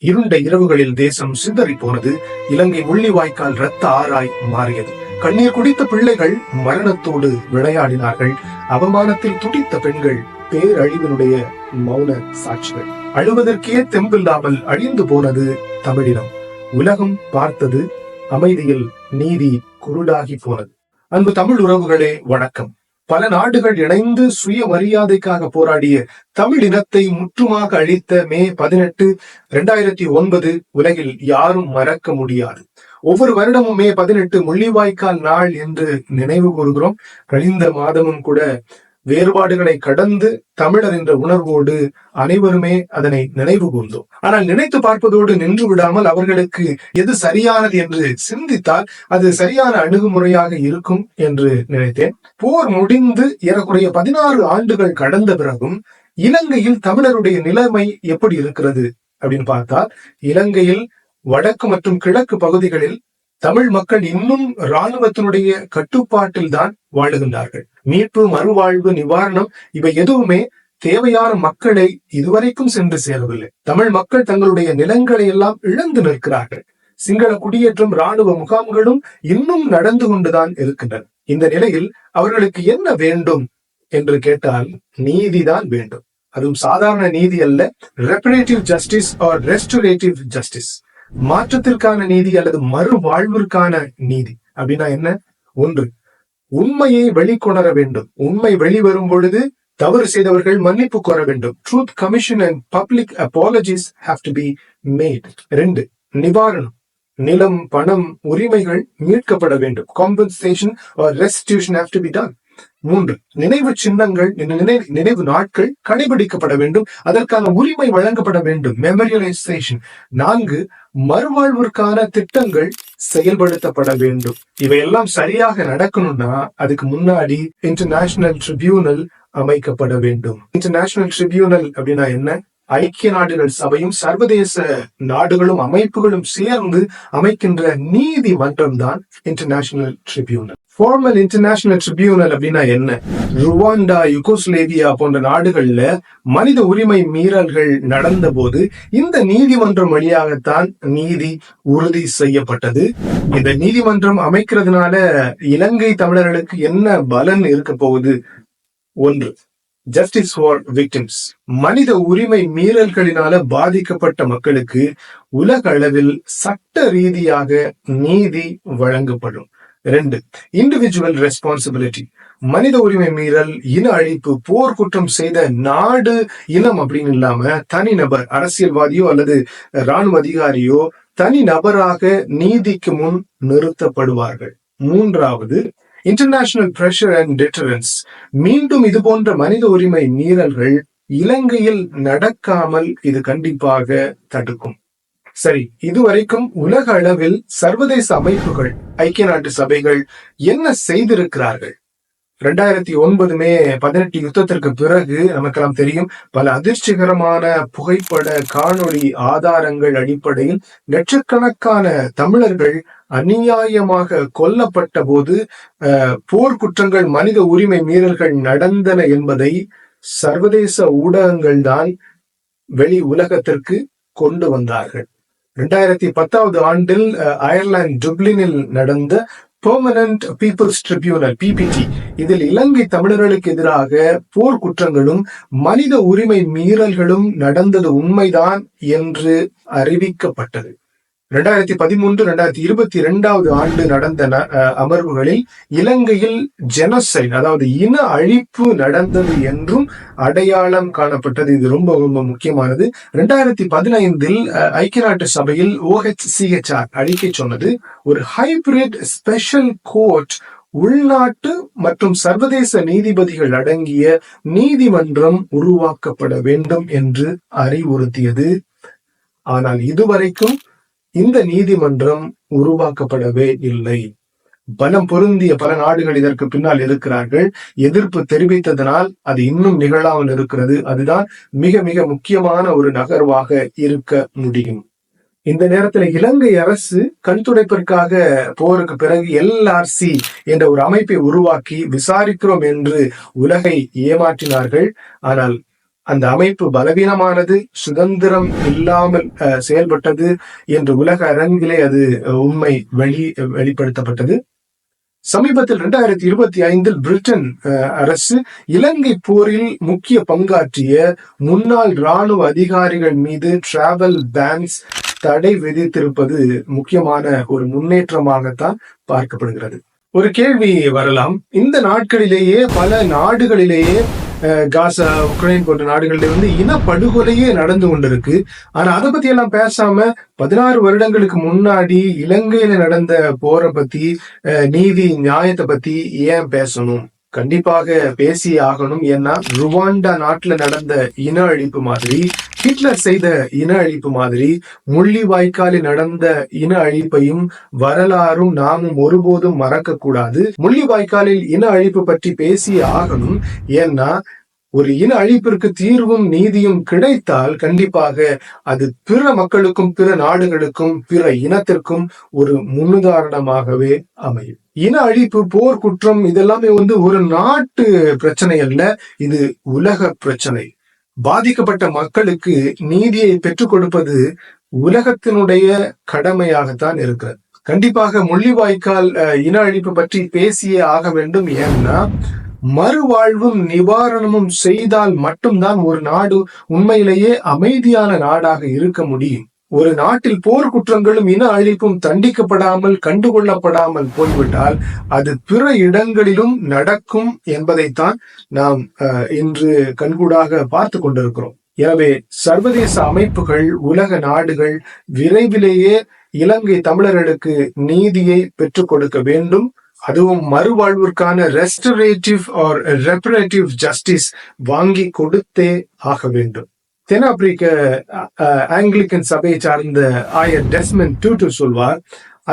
இருண்ட இரவுகளில் தேசம் சிதறி போனது. இலங்கை முள்ளிவாய்க்கால் இரத்த ஆறாய் மாறியது. கண்ணீர் குடித்த பிள்ளைகள் மரணத்தோடு விளையாடினார்கள். அவமானத்தில் துடித்த பெண்கள் பேரழிவினுடைய மௌன சாட்சிகள். அழுவதற்கே தெம்பில்லாமல் அழிந்து போனது தமிழினம். உலகம் பார்த்தது அமைதியில் நீதி குருடாகி போனது. அன்பு தமிழ் உறவுகளே, வணக்கம். பல நாடுகள் இணைந்து சுயமரியாதைக்காக போராடிய தமிழ் இனத்தை முற்றுமாக அழித்த மே 18, 2009 உலகில் யாரும் மறக்க முடியாது. ஒவ்வொரு வருடமும் மே 18 முள்ளிவாய்க்கால் நாள் என்று நினைவு கூறுகிறோம். கழிந்த மாதமும் கூட வேறுபாடுகளை கடந்து தமிழர் என்ற உணர்வோடு அனைவருமே அதனை நினைவு கூர்ந்தோம். ஆனால் நினைத்து பார்ப்பதோடு நின்று விடாமல் அவர்களுக்கு எது சரியானது என்று சிந்தித்தால் அது சரியான அணுகுமுறையாக இருக்கும் என்று நினைத்தேன். போர் முடிந்து ஏறக்குறைய 16 ஆண்டுகள் கடந்த பிறகும் இலங்கையில் தமிழருடைய நிலைமை எப்படி இருக்கிறது அப்படின்னு பார்த்தால், இலங்கையில் வடக்கு மற்றும் கிழக்கு பகுதிகளில் தமிழ் மக்கள் இன்னும் இராணுவத்தினுடைய கட்டுப்பாட்டில் தான் வாழுகின்றார்கள். மீட்பு, மறுவாழ்வு, நிவாரணம் இவை எதுவுமே தேவையான மக்களை இதுவரைக்கும் சென்று சேரவில்லை. தமிழ் மக்கள் தங்களுடைய நிலங்களை எல்லாம் இழந்து நிற்கிறார்கள். சிங்கள குடியேற்றம், இராணுவ முகாம்களும் இன்னும் நடந்து கொண்டுதான் இருக்கின்றன. இந்த நிலையில் அவர்களுக்கு என்ன வேண்டும் என்று கேட்டால் நீதிதான் வேண்டும். அதுவும் சாதாரண நீதி அல்ல, ரெப்பரேட்டிவ் ஜஸ்டிஸ் ஆர் ரெஸ்டரேட்டிவ் ஜஸ்டிஸ். மாற்றத்திற்கான நீதி அல்லது மறுவாழ்விற்கான நீதி. அப்படின்னா என்ன? ஒன்று, உண்மையை வெளிக்கொணர வேண்டும். உண்மை வெளிவரும் பொழுது தவறு செய்தவர்கள் மன்னிப்பு கோர வேண்டும். Truth commission and public apologies have to be made. 2, நிவாரணம். நிலம், பணம், உரிமைகள் மீட்கப்பட வேண்டும். Compensation or restitution have to be done. 3, நினைவு சின்னங்கள், நினைவு நாட்கள் கடைபிடிக்கப்பட வேண்டும். அதற்கான உரிமை வழங்கப்பட வேண்டும், மெமரியலைசேஷன். 4, மறுவாழ்விற்கான திட்டங்கள் செயல்படுத்தப்பட வேண்டும். இவையெல்லாம் சரியாக நடக்கணும்னா அதுக்கு முன்னாடி இன்டர்நேஷனல் ட்ரிபியூனல் அமைக்கப்பட வேண்டும். இன்டர்நேஷனல் ட்ரிபியூனல் அப்படின்னா என்ன? ஐக்கிய நாடுகள் சபையும் சர்வதேச நாடுகளும் அமைப்புகளும் சேர்ந்து அமைக்கின்ற நீதிமன்றம் தான் international tribunal. Formal international tribunal அப்படின்னா என்ன? ருவாண்டா, யுகோஸ்லேவியா போன்ற நாடுகள்ல மனித உரிமை மீறல்கள் நடந்த போது இந்த நீதிமன்றம் வழியாகத்தான் நீதி உறுதி செய்யப்பட்டது. இந்த நீதிமன்றம் அமைக்கிறதுனால இலங்கை தமிழர்களுக்கு என்ன பலன் இருக்க போகுது? 1, ஜஸ்டிஸ் ஃபார் விக்டிம்ஸ். மனித உரிமை மீறல்களினால பாதிக்கப்பட்ட மக்களுக்கு உலக அளவில் சட்ட ரீதியாக நீதி வழங்கப்படும். 2, இண்டிவிஜுவல் ரெஸ்பான்சிபிலிட்டி. மனித உரிமை மீறல், இன அழிப்பு, போர் குற்றம் செய்த நாடு, இனம் அப்படின்னு இல்லாம தனிநபர், அரசியல்வாதியோ அல்லது இராணுவ அதிகாரியோ தனி நபராக நீதிக்கு முன் நிறுத்தப்படுவார்கள். 3வது, இன்டர்நேஷனல் பிரஷர் அண்ட் டிட்டரன்ஸ். மீண்டும் இது போன்ற மனித உரிமை மீறல்கள் இலங்கையில் நடக்காமல் இது கண்டிப்பாக தடுக்கும். சரி, இதுவரைக்கும் உலக அளவில் சர்வதேச அமைப்புகள், ஐக்கிய நாட்டு சபைகள் என்ன செய்திருக்கிறார்கள்? 2009 மே 18 யுத்தத்திற்கு பிறகு நமக்கெல்லாம் தெரியும், பல அதிர்ச்சிகரமான புகைப்பட, காணொளி ஆதாரங்கள் அடிப்படையில் லட்சக்கணக்கான தமிழர்கள் அநியாயமாக கொல்லப்பட்ட போது போர் குற்றங்கள், மனித உரிமை மீறல்கள் நடந்தன என்பதை சர்வதேச ஊடகங்கள் தான் வெளி உலகத்திற்கு கொண்டு வந்தார்கள். 2010 ஆண்டில் அயர்லாந்து டுப்ளினில் நடந்த பெர்மனன்ட் பீப்புள்ஸ் ட்ரிபியூனல், PPT, இதில் இலங்கை தமிழர்களுக்கு எதிராக போர் குற்றங்களும் மனித உரிமை மீறல்களும் நடந்தது உண்மைதான் என்று அறிவிக்கப்பட்டது. 2013, 2022 ஆண்டு நடந்த அமர்வுகளில் இலங்கையில் ஜெனோசைட், அதாவது இன அழிப்பு நடந்தது என்றும் அடையாளம் காணப்பட்டது. இது ரொம்ப ரொம்ப முக்கியமானது. 2015 ஐக்கிய நாட்டு சபையில் OHCHR அறிக்கை சொன்னது, ஒரு ஹைபிரிட் ஸ்பெஷல் கோர்ட், உள்நாட்டு மற்றும் சர்வதேச நீதிபதிகள் அடங்கிய நீதிமன்றம் உருவாக்கப்பட வேண்டும் என்று அறிவுறுத்தியது. ஆனால் இதுவரைக்கும் இந்த நீதிமன்றம் உருவாக்கப்படவே இல்லை. பலம் பொருந்திய பல நாடுகள் இதற்கு பின்னால் இருக்கிறார்கள். எதிர்ப்பு தெரிவித்ததனால் அது இன்னும் நிகழாமல் இருக்கிறது. அதுதான் மிக மிக முக்கியமான ஒரு நகர்வாக இருக்க முடியும். இந்த நேரத்துல இலங்கை அரசு கண்துடைப்பிற்காக போருக்கு பிறகு LRC என்ற ஒரு அமைப்பை உருவாக்கி விசாரிக்கிறோம் என்று உலகை ஏமாற்றினார்கள். ஆனால் அந்த அமைப்பு பலவீனமானது, சுதந்திரம் இல்லாமல் செயல்பட்டது என்று உலக அரங்கிலே அது உண்மை வெளிப்படுத்தப்பட்டது. சமீபத்தில் 2025 பிரிட்டன் அரசு இலங்கை போரில் முக்கிய பங்காற்றிய முன்னாள் ராணுவ அதிகாரிகள் மீது டிராவல் பேன்ஸ் தடை விதித்திருப்பது முக்கியமான ஒரு முன்னேற்றமாகத்தான் பார்க்கப்படுகிறது. ஒரு கேள்வி வரலாம், இந்த நாட்களிலேயே பல நாடுகளிலேயே காசா, உக்ரைன் போன்ற நாடுகளில் இனப்படுகொலையே நடந்து கொண்டிருக்கு. ஆனா அதை பத்தி எல்லாம் பேசாம 16 வருடங்களுக்கு முன்னாடி இலங்கையில நடந்த போரை பத்தி, நீதி நியாயத்தை பத்தி ஏன் பேசணும்? கண்டிப்பாக பேசி ஆகணும். ஏன்னா ருவாண்டா நாட்டுல நடந்த இன அழிப்பு மாதிரி, ஹிட்லர் செய்த இன அழிப்பு மாதிரி, முள்ளிவாய்க்காலில் நடந்த இன அழிப்பையும் வரலாறும் நாமும் ஒருபோதும் மறக்க கூடாது. முள்ளிவாய்க்காலில் இன அழிப்பு பற்றி பேசி ஆகணும். ஏன்னா ஒரு இன அழிப்பிற்கு தீர்வும் நீதியும் கிடைத்தால் கண்டிப்பாக அது பிற மக்களுக்கும், பிற நாடுகளுக்கும், பிற இனத்திற்கும் ஒரு முன்னுதாரணமாகவே அமையும். இன அழிப்பு, போர் குற்றம் இதெல்லாமே ஒரு நாட்டு பிரச்சனை அல்ல, இது உலக பிரச்சனை. பாதிக்கப்பட்ட மக்களுக்கு நீதியை பெற்றுக் கொடுப்பது உலகத்தினுடைய கடமையாகத்தான் இருக்கிறது. கண்டிப்பாக முள்ளிவாய்க்கால் இன அழிப்பு பற்றி பேசியே ஆக வேண்டும். ஏன்னா மறுவாழ்வும் நிவாரணமும் செய்தால் மட்டும்தான் ஒரு நாடு உண்மையிலேயே அமைதியான நாடாக இருக்க முடியும். ஒரு நாட்டில் போர் குற்றங்களும் இன அழிப்பும் தண்டிக்கப்படாமல், கண்டுகொள்ளப்படாமல் போய்விட்டால் அது பிற இடங்களிலும் நடக்கும் என்பதைத்தான் நாம் இன்று கண்கூடாக பார்த்து கொண்டிருக்கிறோம். எனவே சர்வதேச அமைப்புகள், உலக நாடுகள் விரைவிலேயே இலங்கை தமிழர்களுக்கு நீதியை பெற்றுக் கொடுக்க வேண்டும். அதுவும் மறுவாழ்விற்கான ரெஸ்டரேட்டிவ் ஆர் ரெப்பரேட்டிவ் ஜஸ்டிஸ் வாங்கி கொடுத்தே ஆக வேண்டும். தென்னாப்பிரிக்க ஆங்கிலிக்கன் சபையை சார்ந்த ஆயர் டெஸ்மண்ட் டூட்டு சொல்வார்,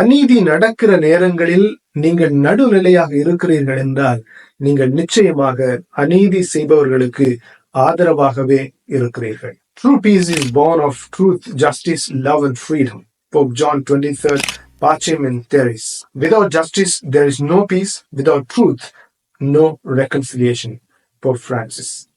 அநீதி நடக்கிற நேரங்களில் நீங்கள் நடுநிலையாக இருக்கிறீர்கள் என்றால் நீங்கள் நிச்சயமாக அநீதி செய்பவர்களுக்கு ஆதரவாகவே இருக்கிறீர்கள். True peace is born of truth, justice, love and freedom. Pope John 23rd, Pacem in Terris. Without justice, there is no peace. Without truth, no reconciliation. Pope Francis.